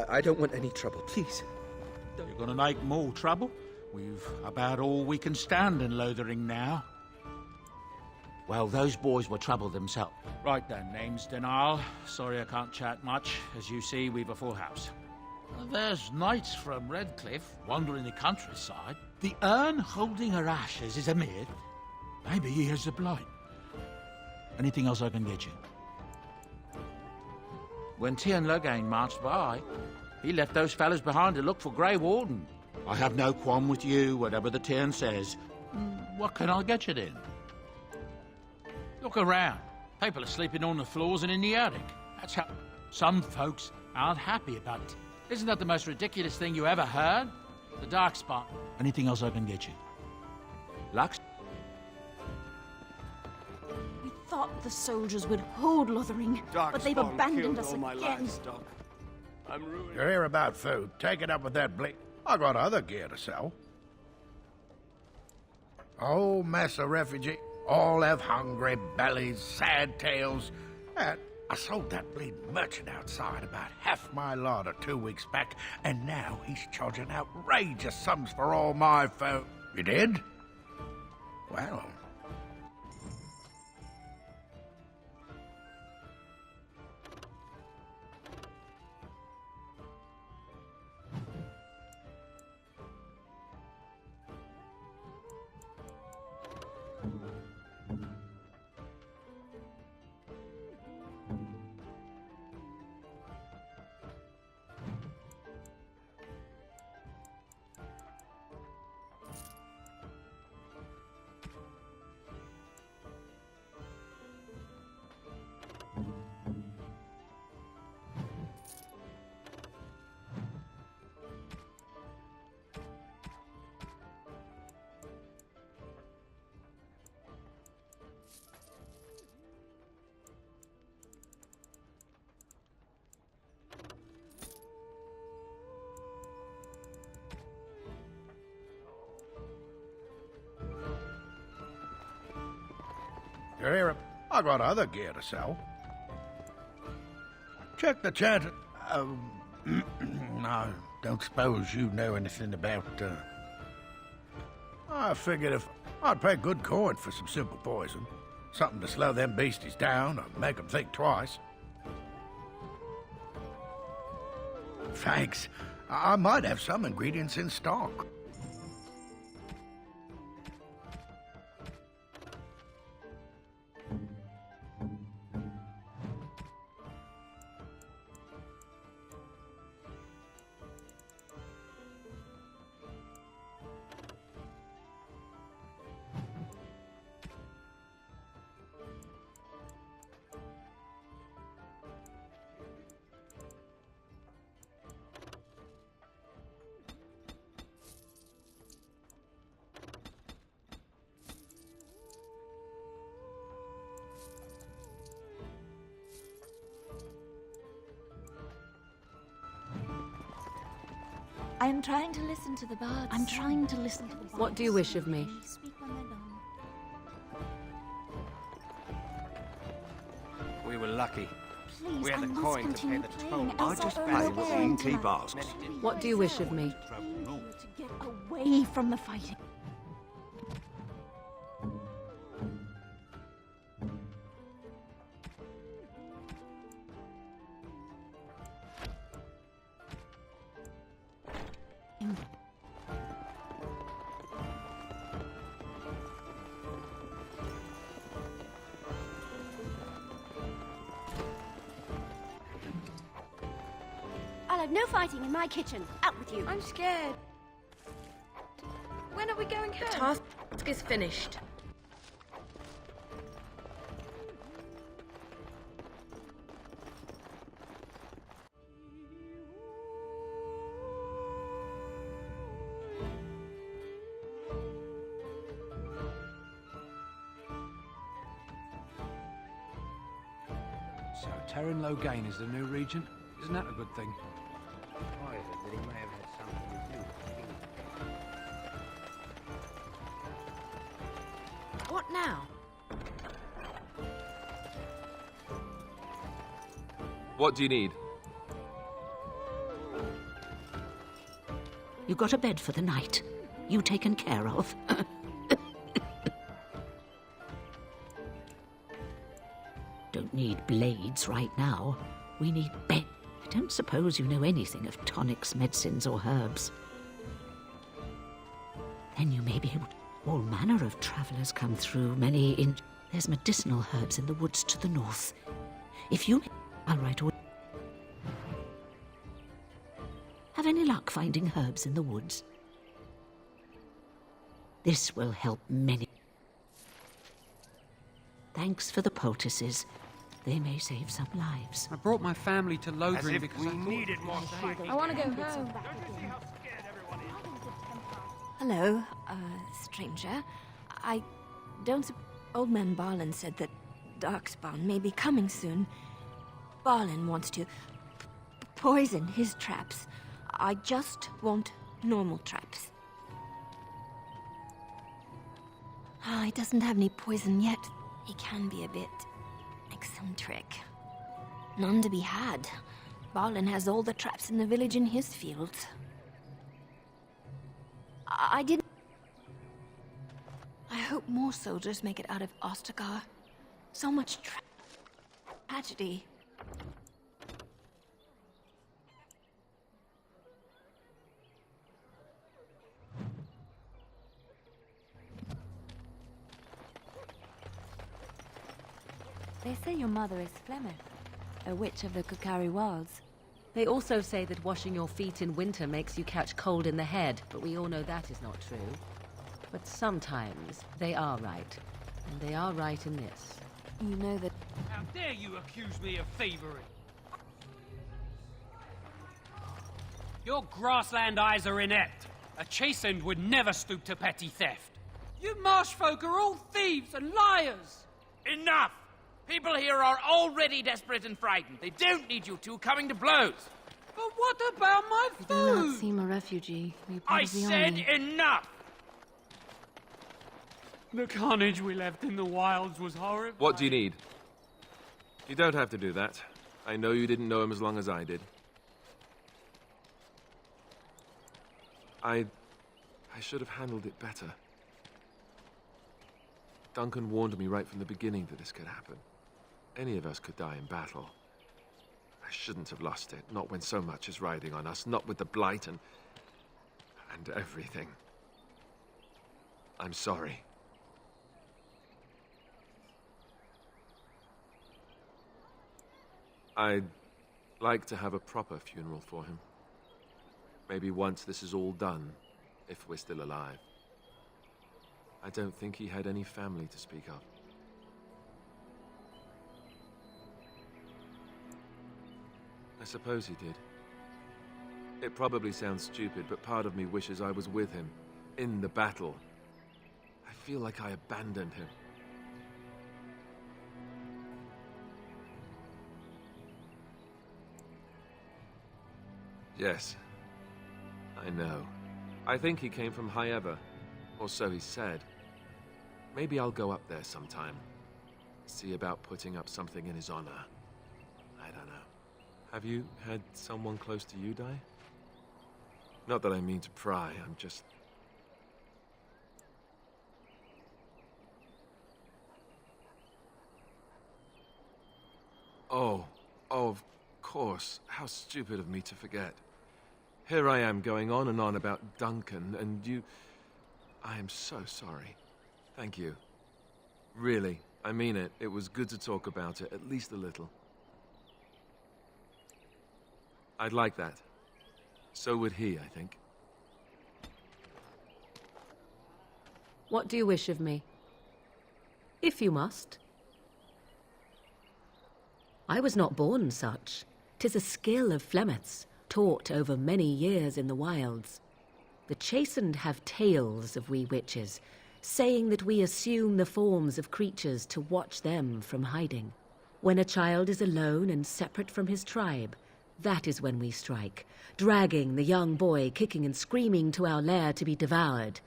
I don't want any trouble, please. You're gonna make more trouble? We've about all we can stand in Lothering now. Well, those boys were trouble themselves. Right then, name's Denial. Sorry I can't chat much. As you see, we've a full house. There's knights from Redcliffe wandering the countryside. The urn holding her ashes is a myth. Maybe he has the blight. Anything else I can get you? When Tian Logain marched by, he left those fellas behind to look for Grey Warden. I have no qualm with you, whatever the Tian says. What can I get you then? Look around. People are sleeping on the floors and in the attic. That's how some folks aren't happy about it. Isn't that the most ridiculous thing you ever heard? The Darkspawn. Anything else I can get you? Lux? We thought the soldiers would hold Lothering, but they've abandoned us again. I'm ruined. You hear about food? Take it up with that Blake. I got other gear to sell. A whole mess of refugee. All have hungry bellies, sad tales. And I sold that bleeding merchant outside about half my larder 2 weeks back, and now he's charging outrageous sums for all my folk. You did? Well... You hear him? I got other gear to sell. Check the chat. I don't suppose you know anything about, I figured if I'd pay good coin for some simple poison. Something to slow them beasties down or make them think twice. Thanks. I might have some ingredients in stock. I'm trying to listen to the bards. I'm trying to listen to the bards. What do you wish of me? Speak when they're done. We were lucky. Please, We had I the must coin to pay continue the playing, toll. else I just I'll pay earn what again we keep tonight. asking. What do you wish of me? To get away from the fighting. allowed no fighting in my kitchen. Out with you. I'm scared. When are we going home? The task is finished. So, Terran Logain is the new regent? Isn't that a good thing? Why is it that he may have had something to do with the What now? What do you need? You got a bed for the night. You taken care of. Don't need blades right now. We need bed. I don't suppose you know anything of tonics, medicines, or herbs. Then you may be able to... All manner of travellers come through, many in... There's medicinal herbs in the woods to the north. If you... I'll write all... Have any luck finding herbs in the woods? This will help many. Thanks for the poultices. They may save some lives. I brought my family to Lothering because I needed more fighting. I want to go home. Hello, stranger. I don't... Old man Barlin said that Darkspawn may be coming soon. Barlin wants to poison his traps. I just want normal traps. He doesn't have any poison yet. He can be a bit eccentric. None to be had. Barlin has all the traps in the village in his fields. I didn't... I hope more soldiers make it out of Ostagar. So much tragedy. They say your mother is Flemeth, a witch of the Kukari Wilds. They also say that washing your feet in winter makes you catch cold in the head, but we all know that is not true. But sometimes they are right, and they are right in this. You know that... How dare you accuse me of thievery? Your grassland eyes are inept. A chastened would never stoop to petty theft. You marsh folk are all thieves and liars! Enough! People here are already desperate and frightened. They don't need you two coming to blows. But what about my You food? do not seem a refugee. Are you part I of the said army? enough! The carnage we left in the wilds was horrible. What do you need? You don't have to do that. I know you didn't know him as long as I did. I should have handled it better. Duncan warned me right from the beginning that this could happen. Any of us could die in battle. I shouldn't have lost it, not when so much is riding on us, not with the blight and everything. I'm sorry. I'd like to have a proper funeral for him. Maybe once this is all done, if we're still alive. I don't think he had any family to speak of. I suppose he did. It probably sounds stupid, but part of me wishes I was with him, in the battle. I feel like I abandoned him. Yes, I know. I think he came from High Ever, or so he said. Maybe I'll go up there sometime. See about putting up something in his honor. I don't know. Have you had someone close to you die? Not that I mean to pry, I'm just... Oh, of course. How stupid of me to forget. Here I am going on and on about Duncan, and you... I am so sorry. Thank you. Really, I mean it. It was good to talk about it, at least a little. I'd like that. So would he, I think. What do you wish of me? If you must. I was not born such. 'Tis a skill of Flemeth's, taught over many years in the wilds. The chastened have tales of we witches, saying that we assume the forms of creatures to watch them from hiding. When a child is alone and separate from his tribe, that is when we strike, dragging the young boy kicking and screaming to our lair to be devoured.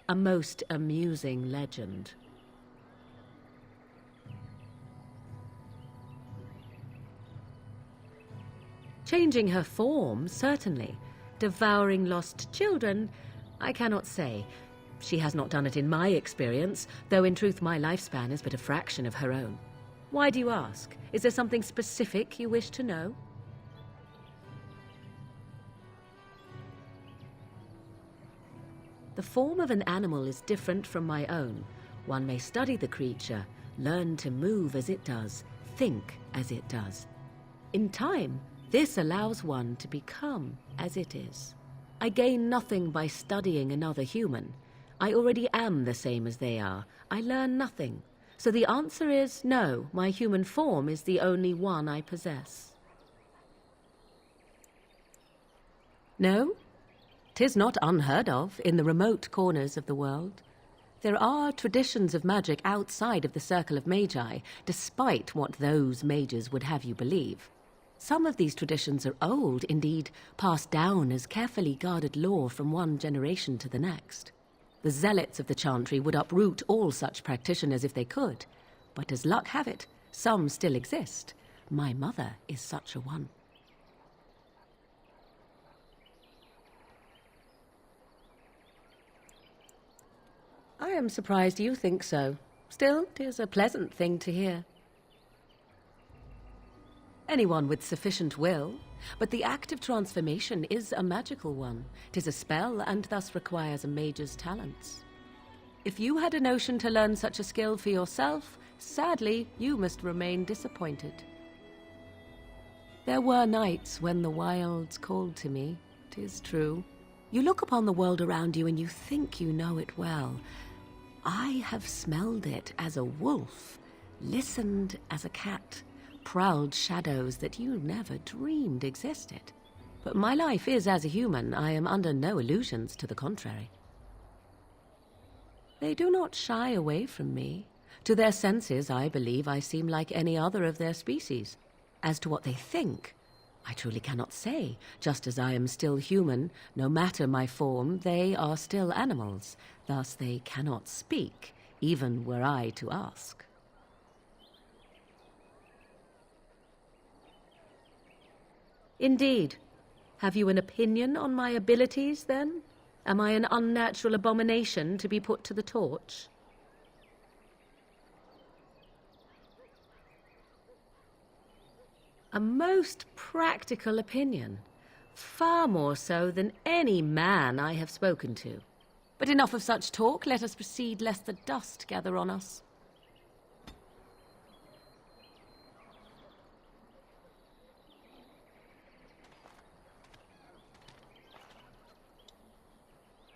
A most amusing legend. Changing her form, certainly. Devouring lost children, I cannot say. She has not done it in my experience, though in truth my lifespan is but a fraction of her own. Why do you ask? Is there something specific you wish to know? The form of an animal is different from my own. One may study the creature, learn to move as it does, think as it does. In time, this allows one to become as it is. I gain nothing by studying another human. I already am the same as they are. I learn nothing. So the answer is no, my human form is the only one I possess. No? 'Tis not unheard of in the remote corners of the world. There are traditions of magic outside of the circle of magi, despite what those mages would have you believe. Some of these traditions are old, indeed, passed down as carefully guarded lore from one generation to the next. The zealots of the Chantry would uproot all such practitioners if they could, but as luck have it, some still exist. My mother is such a one. I am surprised you think so. Still, 'tis a pleasant thing to hear. Anyone with sufficient will, but the act of transformation is a magical one. 'Tis a spell and thus requires a mage's talents. If you had a notion to learn such a skill for yourself, sadly, you must remain disappointed. There were nights when the wilds called to me, 'tis true. You look upon the world around you and you think you know it well. I have smelled it as a wolf, listened as a cat, prowled shadows that you never dreamed existed. But my life is as a human. I am under no illusions to the contrary. They do not shy away from me. To their senses, I believe I seem like any other of their species. As to what they think, I truly cannot say. Just as I am still human, no matter my form, they are still animals. Thus they cannot speak, even were I to ask. Indeed. Have you an opinion on my abilities, then? Am I an unnatural abomination to be put to the torch? A most practical opinion. Far more so than any man I have spoken to. But enough of such talk. Let us proceed, lest the dust gather on us.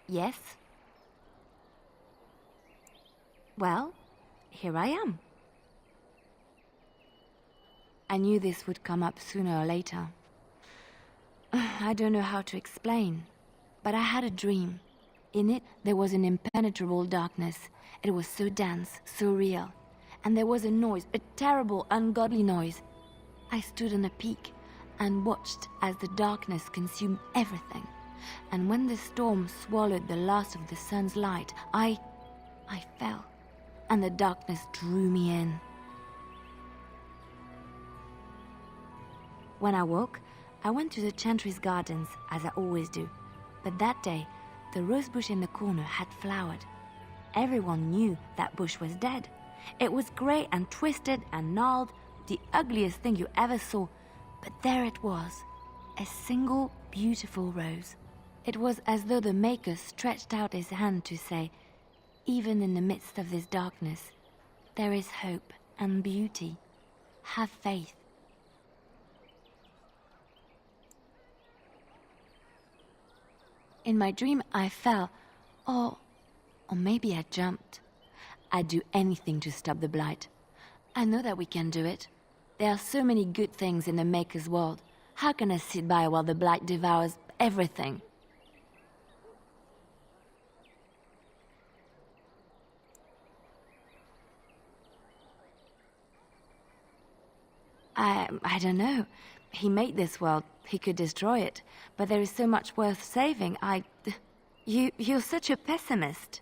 Yes? Well, here I am. I knew this would come up sooner or later. I don't know how to explain, but I had a dream. In it, there was an impenetrable darkness. It was so dense, so real. And there was a noise, a terrible, ungodly noise. I stood on a peak and watched as the darkness consumed everything. And when the storm swallowed the last of the sun's light, I fell, and the darkness drew me in. When I woke, I went to the Chantry's gardens, as I always do. But that day, the rose bush in the corner had flowered. Everyone knew that bush was dead. It was grey and twisted and gnarled, the ugliest thing you ever saw. But there it was, a single beautiful rose. It was as though the Maker stretched out his hand to say, even in the midst of this darkness, there is hope and beauty. Have faith. In my dream, I fell. Or maybe I jumped. I'd do anything to stop the Blight. I know that we can do it. There are so many good things in the Maker's world. How can I sit by while the Blight devours everything? I don't know. He made this world. He could destroy it. But there is so much worth saving. You're such a pessimist.